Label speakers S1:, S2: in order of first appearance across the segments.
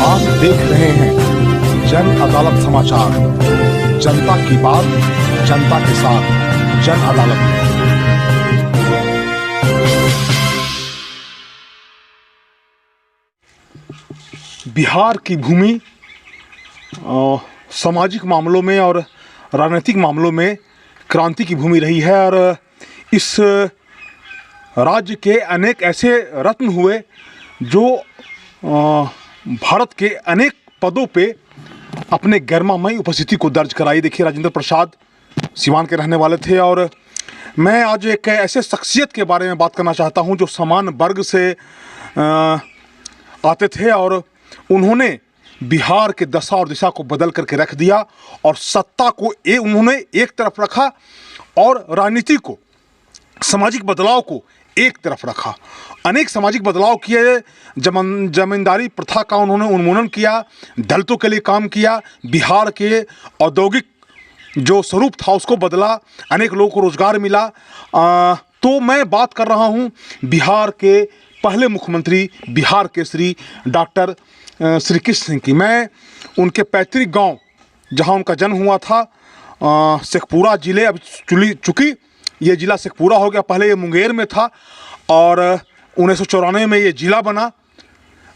S1: आप देख रहे हैं जन अदालत समाचार। जनता की बात, जनता के साथ, जन अदालत। बिहार की भूमि सामाजिक मामलों में और राजनीतिक मामलों में क्रांति की भूमि रही है और इस राज्य के अनेक ऐसे रत्न हुए जो भारत के अनेक पदों पे अपने गरिमामयी उपस्थिति को दर्ज कराई। देखिए, राजेंद्र प्रसाद सीवान के रहने वाले थे और मैं आज एक ऐसे शख्सियत के बारे में बात करना चाहता हूं जो समान वर्ग से आते थे और उन्होंने बिहार के दशा और दिशा को बदल करके रख दिया और सत्ता को उन्होंने एक तरफ रखा और राजनीति को, सामाजिक बदलाव को एक तरफ रखा। अनेक सामाजिक बदलाव किए, जमींदारी प्रथा का उन्होंने उन्मूलन किया, दलितों के लिए काम किया, बिहार के औद्योगिक जो स्वरूप था उसको बदला, अनेक लोगों को रोजगार मिला। तो मैं बात कर रहा हूं बिहार के पहले मुख्यमंत्री, बिहार के श्री डॉक्टर श्री कृष्ण सिंह की। मैं उनके पैतृक गांव जहां उनका जन्म हुआ था शेखपुरा जिले, अब चूँकि ये ज़िला शेखपुरा हो गया, पहले ये मुंगेर में था और 1994 में ये ज़िला बना।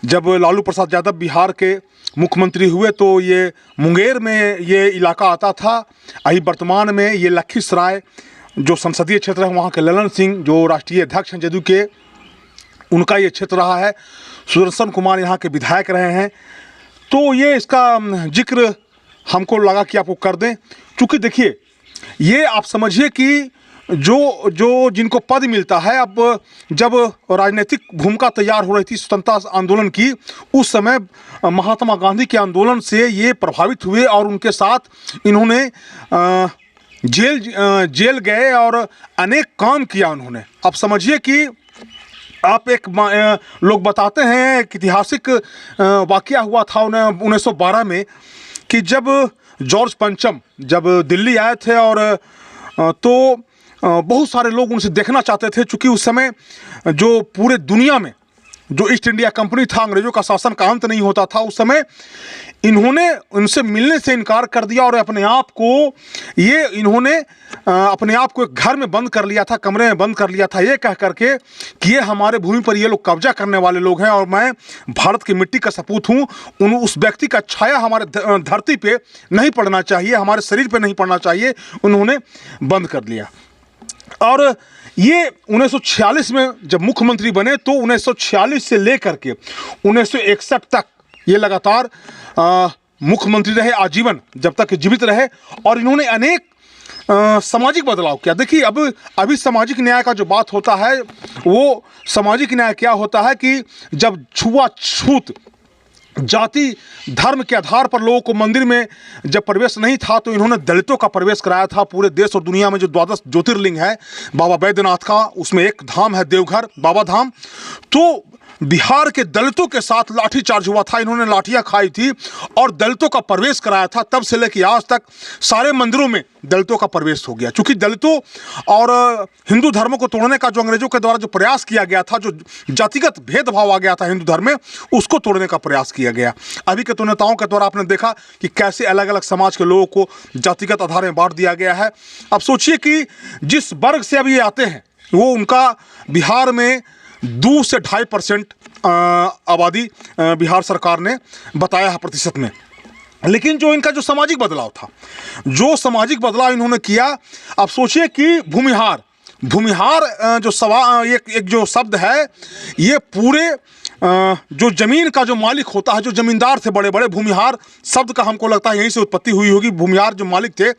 S1: जब लालू प्रसाद यादव बिहार के मुख्यमंत्री हुए तो ये मुंगेर में ये इलाका आता था। अभी वर्तमान में ये लखीसराय जो संसदीय क्षेत्र है, वहाँ के ललन सिंह जो राष्ट्रीय अध्यक्ष हैं जदयू के, उनका ये क्षेत्र रहा है। सुदर्शन कुमार यहाँ के विधायक रहे हैं। तो ये इसका जिक्र हमको लगा कि आपको कर दें, क्योंकि देखिए ये आप समझिए कि जो जिनको पद मिलता है, अब जब राजनीतिक भूमिका तैयार हो रही थी स्वतंत्रता आंदोलन की, उस समय महात्मा गांधी के आंदोलन से ये प्रभावित हुए और उनके साथ इन्होंने जेल गए और अनेक काम किया उन्होंने। अब समझिए कि आप एक लोग बताते हैं एक ऐतिहासिक वाकया हुआ था 1912 में कि जब जॉर्ज पंचम जब दिल्ली आए थे और तो बहुत सारे लोग उनसे देखना चाहते थे, क्योंकि उस समय जो पूरे दुनिया में जो ईस्ट इंडिया कंपनी था, अंग्रेजों का शासन का अंत नहीं होता था, उस समय इन्होंने उनसे मिलने से इनकार कर दिया और अपने आप को एक घर में बंद कर लिया था, कमरे में बंद कर लिया था, ये कह करके कि ये हमारे भूमि पर ये लोग कब्जा करने वाले लोग हैं और मैं भारत की मिट्टी का सपूत हूँ। उस व्यक्ति का छाया हमारे धरती पे नहीं पड़ना चाहिए, हमारे शरीर पे नहीं पड़ना चाहिए, उन्होंने बंद कर लिया। और ये 1946 में जब मुख्यमंत्री बने तो 1946 से लेकर के 1961 तक ये लगातार मुख्यमंत्री रहे आजीवन, जब तक जीवित रहे और इन्होंने अनेक सामाजिक बदलाव किया। देखिए अभी सामाजिक न्याय का जो बात होता है, वो सामाजिक न्याय क्या होता है कि जब छुआछूत जाति धर्म के आधार पर लोगों को मंदिर में जब प्रवेश नहीं था तो इन्होंने दलितों का प्रवेश कराया था। पूरे देश और दुनिया में जो 12 ज्योतिर्लिंग है बाबा बैद्यनाथ का, उसमें एक धाम है देवघर बाबा धाम। तो बिहार के दलितों के साथ लाठीचार्ज हुआ था, इन्होंने लाठियां खाई थी और दलितों का प्रवेश कराया था। तब से लेकर आज तक सारे मंदिरों में दलितों का प्रवेश हो गया, क्योंकि दलितों और हिंदू धर्म को तोड़ने का जो अंग्रेजों के द्वारा जो प्रयास किया गया था, जो जातिगत भेदभाव आ गया था हिंदू धर्म में, उसको तोड़ने का प्रयास किया गया। अभी के तो नेताओं के द्वारा आपने देखा कि कैसे अलग अलग समाज के लोगों को जातिगत आधार में बांट दिया गया है। अब सोचिए कि जिस वर्ग से अभी ये आते हैं वो उनका बिहार में 2 से 2.5% आबादी बिहार सरकार ने बताया है प्रतिशत में। लेकिन जो इनका जो सामाजिक बदलाव था, जो सामाजिक बदलाव इन्होंने किया, आप सोचिए कि भूमिहार जो एक जो शब्द है, ये पूरे जो जमीन का जो मालिक होता है, जो जमींदार थे बड़े बड़े, भूमिहार शब्द का हमको लगता है यहीं से उत्पत्ति हुई होगी। भूमिहार जो मालिक थे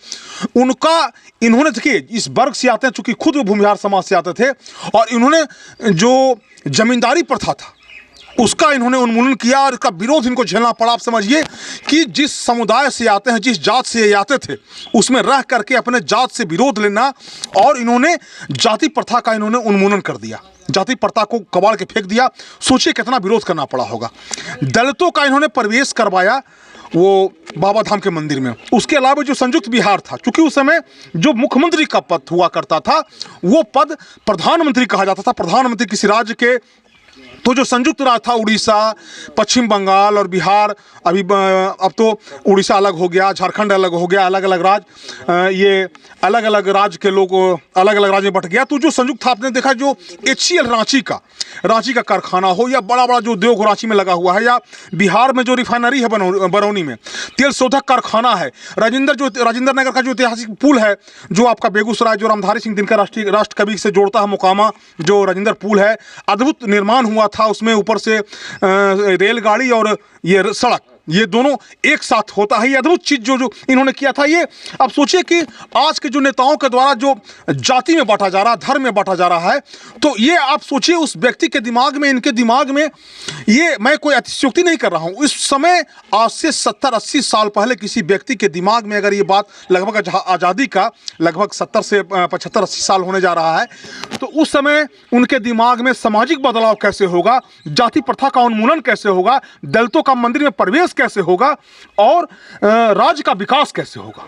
S1: उनका इन्होंने, देखिए इस वर्ग से आते हैं, चूंकि खुद वो भूमिहार समाज से आते थे और इन्होंने जो जमींदारी प्रथा था उसका इन्होंने उन्मूलन किया और इसका विरोध इनको झेलना पड़ा। आप समझिए कि जिस समुदाय से आते हैं, जिस जात से आते थे, उसमें रह करके अपने जात से विरोध लेना और इन्होंने जाति प्रथा का इन्होंने उन्मूलन कर दिया, जाति प्रथा को कबाड़ के फेंक दिया। सोचिए कितना विरोध करना पड़ा होगा। दलितों का इन्होंने प्रवेश करवाया वो बाबा धाम के मंदिर में। उसके अलावा जो संयुक्त बिहार था, क्योंकि उस समय जो मुख्यमंत्री का पद हुआ करता था वो पद प्रधानमंत्री कहा जाता था। प्रधानमंत्री किसी राज्य के तो जो संयुक्त राज्य था, उड़ीसा, पश्चिम बंगाल और बिहार, अभी अब तो उड़ीसा अलग हो गया, झारखंड अलग हो गया, अलग अलग राज्य, ये अलग अलग राज्य के लोग अलग अलग राज्य में बट गया। तो जो संयुक्त था, आपने देखा जो HCL रांची का कारखाना हो, या बड़ा बड़ा जो उद्योग हो रांची में लगा हुआ है, या बिहार में जो रिफाइनरी है बरौनी में, तेल शोधक कारखाना है, राजेंद्र नगर का जो ऐतिहासिक पुल है, जो आपका बेगूसराय, जो रामधारी सिंह दिनकर राष्ट्र कवि से जोड़ता है, मोकामा जो राजेंद्र पुल है, अद्भुत निर्माण हुआ था उसमें, ऊपर से रेलगाड़ी और ये सड़क, ये दोनों एक साथ होता है। ये अद्भुत चीज जो इन्होंने किया था। ये अब सोचिए कि आज के जो नेताओं के द्वारा जो जाति में बांटा जा रहा, धर्म में बांटा जा रहा है, तो ये आप सोचिए उस व्यक्ति के दिमाग में, इनके दिमाग में, ये मैं कोई अतिशयोक्ति नहीं कर रहा हूं, इस समय आज से 70-80 साल पहले किसी व्यक्ति के दिमाग में अगर ये बात, लगभग आज़ादी का लगभग 70 से 75-80 साल होने जा रहा है, तो उस समय उनके दिमाग में सामाजिक बदलाव कैसे होगा, जाति प्रथा का उन्मूलन कैसे होगा, दलितों का मंदिर में प्रवेश कैसे होगा, और राज्य का विकास कैसे होगा,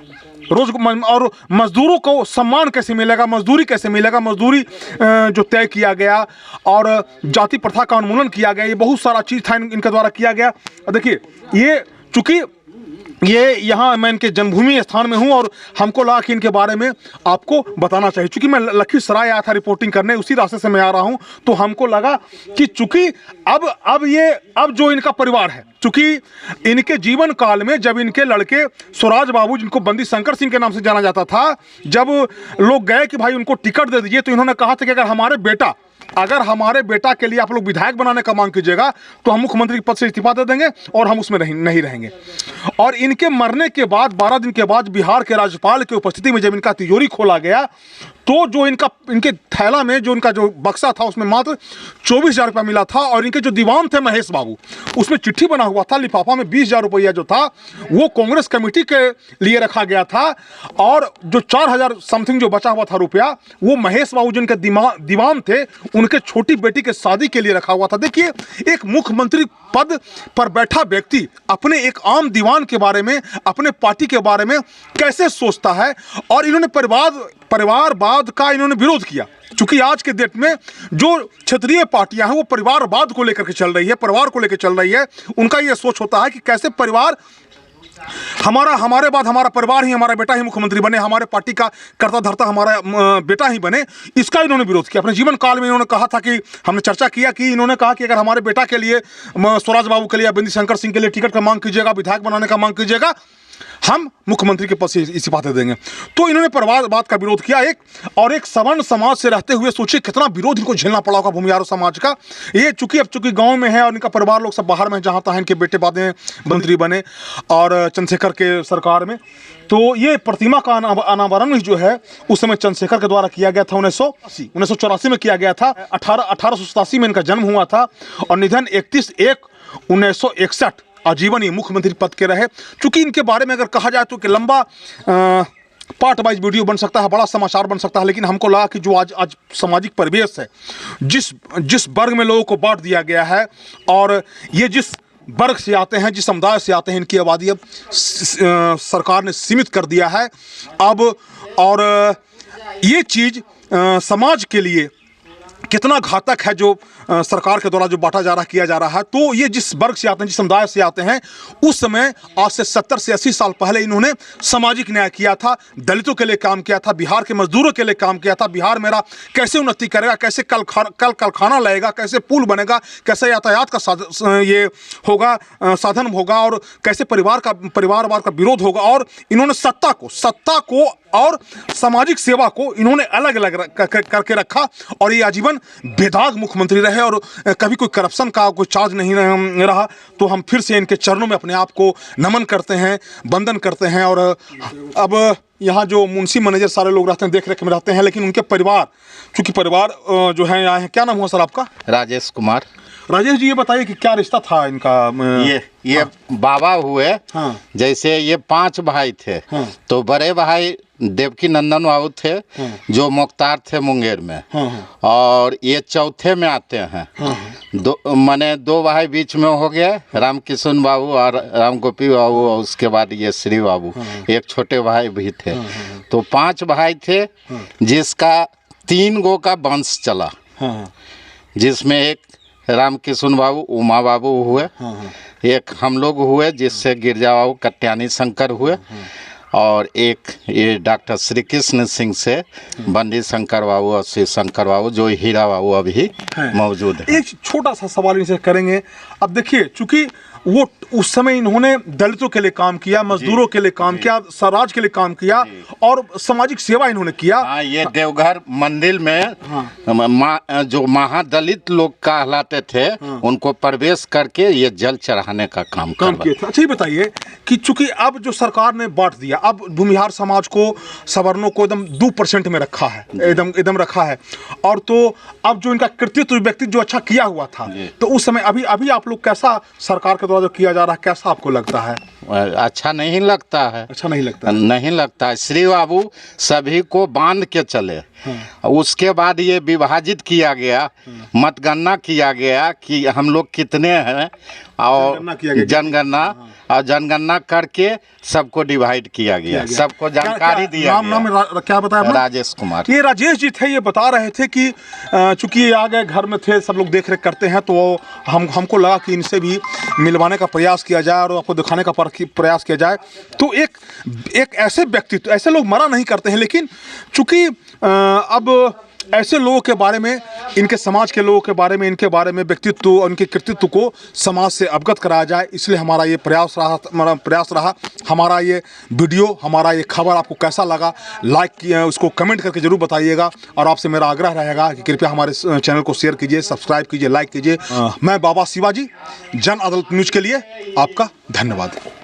S1: और मजदूरों को सम्मान कैसे मिलेगा, मजदूरी कैसे मिलेगा, मजदूरी जो तय किया गया, और जाति प्रथा का उन्मूलन किया गया, ये बहुत सारा चीज़ था इनके द्वारा किया गया। देखिए, ये चूंकि ये यहाँ मैं इनके जन्मभूमि स्थान में हूँ, और हमको लगा कि इनके बारे में आपको बताना चाहिए। चूंकि मैं लखीसराय आया था रिपोर्टिंग करने, उसी रास्ते से मैं आ रहा हूँ, तो हमको लगा कि चूंकि अब जो इनका परिवार है, चूंकि इनके जीवन काल में जब इनके लड़के स्वराज बाबू, जिनको बंदी शंकर सिंह के नाम से जाना जाता था, जब लोग गए कि भाई उनको टिकट दे दीजिए, तो इन्होंने कहा था कि अगर हमारे बेटा के लिए आप लोग विधायक बनाने का मांग कीजिएगा, तो हम मुख्यमंत्री के पद से इस्तीफा दे देंगे और हम उसमें नहीं रहेंगे। और इनके मरने के बाद 12 दिन के बाद बिहार के राज्यपाल की उपस्थिति में जब इनका तिजोरी खोला गया, तो जो इनके थैला में जो इनका जो बक्सा था, उसमें मात्र 24,000 रुपया मिला था, और इनके जो दीवान थे महेश बाबू, उसमें चिट्ठी बना हुआ था, लिफाफा में 20,000 रुपया जो था वो कांग्रेस कमेटी के लिए रखा गया था, और जो 4,000 समथिंग जो बचा हुआ था रुपया, वो महेश बाबू जिनके दीवान थे, उनके छोटी बेटी के शादी के लिए रखा हुआ था। देखिए, एक मुख्यमंत्री पद पर बैठा व्यक्ति अपने एक आम दीवान के बारे में, अपने पार्टी के बारे में कैसे सोचता है, और इन्होंने परिवारवाद का इन्होंने विरोध किया। क्योंकि आज के डेट में जो क्षेत्रीय पार्टियां हैं वो परिवारवाद को लेकर के चल रही है, परिवार को लेकर चल रही है। उनका ये सोच होता है कि कैसे परिवार हमारे बाद हमारा परिवार ही, हमारा बेटा ही मुख्यमंत्री बने, हमारे पार्टी का करता धरता हमारा बेटा ही बने। इसका इन्होंने विरोध किया। अपने जीवन काल में इन्होंने कहा था कि हमने चर्चा किया कि इन्होंने कहा कि अगर हमारे बेटा के लिए, स्वराज बाबू के लिए, बंदी शंकर सिंह के लिए टिकट का मांग कीजिएगा, विधायक बनाने का मांग कीजिएगा, हम मुख्यमंत्री के पद से इस्तीफा दे देंगे। तो इन्होंने परिवारवाद का विरोध किया। एक सवर्ण समाज से रहते हुए सोचिए कितना विरोध इनको झेलना पड़ा होगा भूमियारों समाज का। ये चूंकि गांव में है और इनका परिवार लोग सब बाहर में, जहां तक इनके बेटे बाद में मंत्री बने और चंद्रशेखर के सरकार में। तो ये प्रतिमा का अनावरण जो है उस समय चंद्रशेखर के द्वारा किया गया था, 1984 में किया गया था। 1887 में इनका जन्म हुआ था और निधन 31/1/1961। आजीवन ये मुख्यमंत्री पद के रहे। चूंकि इनके बारे में अगर कहा जाए तो कि लंबा पार्ट वाइज वीडियो बन सकता है, बड़ा समाचार बन सकता है, लेकिन हमको लगा कि जो आज सामाजिक परिवेश है, जिस वर्ग में लोगों को बांट दिया गया है, और ये जिस वर्ग से आते हैं, जिस समुदाय से आते हैं, इनकी आबादी अब सरकार ने सीमित कर दिया है अब। और ये चीज़ समाज के लिए कितना घातक है जो सरकार के द्वारा जो बांटा जा रहा, किया जा रहा है। तो ये जिस वर्ग से आते हैं, जिस समुदाय से आते हैं, उस समय आज से 70 से 80 साल पहले इन्होंने सामाजिक न्याय किया था, दलितों के लिए काम किया था, बिहार के मजदूरों के लिए काम किया था। बिहार मेरा कैसे उन्नति करेगा, कैसे कल कारखाना लगेगा, कैसे पुल बनेगा, कैसे यातायात का ये होगा, साधन होगा, और कैसे परिवारवाद का विरोध होगा। और इन्होंने सत्ता को और सामाजिक सेवा को इन्होंने अलग अलग करके रखा, और ये आजीवन बेदाग मुख्यमंत्री रहे, और कभी कोई करप्शन का कोई चार्ज नहीं रहा। तो हम फिर से इनके चरणों में अपने आप को नमन करते हैं, वंदन करते हैं। और अब यहाँ जो मुंशी मैनेजर सारे लोग रहते हैं, देख रेख में रहते हैं, लेकिन उनके परिवार, चूँकि परिवार जो है यहाँ है। क्या नाम हुआ सर आपका?
S2: राजेश कुमार।
S1: राजेश जी, ये बताइए कि क्या रिश्ता था इनका?
S2: ये बाबा हुए।
S1: हाँ।
S2: जैसे ये 5 भाई थे।
S1: हाँ।
S2: तो बड़े भाई देवकी नंदन बाबू थे।
S1: हाँ।
S2: जो मुख्तार थे मुंगेर में।
S1: हाँ।
S2: और ये चौथे में आते हैं।
S1: हाँ।
S2: दो भाई बीच में हो गए, रामकिशन बाबू और राम गोपी बाबू, और उसके बाद ये श्री बाबू।
S1: हाँ।
S2: एक छोटे भाई भी थे।
S1: हाँ।
S2: तो 5 भाई थे। जिसका 3 गो का वंश चला।
S1: हाँ।
S2: जिसमें एक राम किशुन बाबू, उमा बाबू हुए, एक हम लोग हुए जिससे गिरजा बाबू कट्यानी शंकर हुए, और एक ये डॉक्टर श्री कृष्ण सिंह से बंडी शंकर बाबू और शिव शंकर बाबू, जो हीरा बाबू अभी मौजूद है।
S1: एक छोटा सा सवाल इनसे करेंगे। अब देखिए, चूंकि वो उस समय इन्होंने दलितों के लिए काम किया, मजदूरों के लिए काम किया, स्वराज के लिए काम किया और सामाजिक सेवा इन्होंने किया।
S2: हाँ, ये देवघर मंदिर में जो महादलित लोग कहलाते थे उनको प्रवेश करके ये जल चढ़ाने का काम
S1: किया था। अच्छा, ये बताइए कि चूंकि अब जो सरकार ने बांट दिया, अब भूमिहार समाज को, सवर्णों को एकदम 2% में रखा है, एकदम रखा है, और तो अब जो इनका कृतित्व व्यक्ति जो अच्छा किया हुआ था, तो उस समय अभी आप लोग कैसा सरकार के जो किया जा रहा है, कैसा आपको लगता है?
S2: अच्छा नहीं लगता है।
S1: अच्छा नहीं लगता,
S2: नहीं लगता है। श्री बाबू सभी को बांध के चले। उसके बाद ये विभाजित किया गया, मतगणना किया गया कि हम लोग कितने हैं, और जनगणना करके सबको डिवाइड किया गया, सबको जानकारी दिया गया।
S1: नाम क्या बताया?
S2: राजेश कुमार।
S1: ये राजेश जी थे, ये बता रहे थे कि चूंकि ये आ गए, घर में थे, सब लोग देख रेख करते हैं, तो हमको लगा कि इनसे भी मिलवाने का प्रयास किया जाए और आपको दिखाने का प्रयास किया जाए। तो एक ऐसे व्यक्ति, तो ऐसे लोग मना नहीं करते हैं, लेकिन चूंकि अब ऐसे लोगों के बारे में, इनके समाज के लोगों के बारे में, इनके बारे में व्यक्तित्व और इनके कृतित्व को समाज से अवगत कराया जाए, इसलिए हमारा ये प्रयास रहा। हमारा ये वीडियो, हमारा ये खबर आपको कैसा लगा, लाइक किया, उसको कमेंट करके जरूर बताइएगा, और आपसे मेरा आग्रह रहेगा कि कृपया हमारे चैनल को शेयर कीजिए, सब्सक्राइब कीजिए, लाइक कीजिए। मैं बाबा शिवाजी, जन अदालत न्यूज़ के लिए आपका धन्यवाद।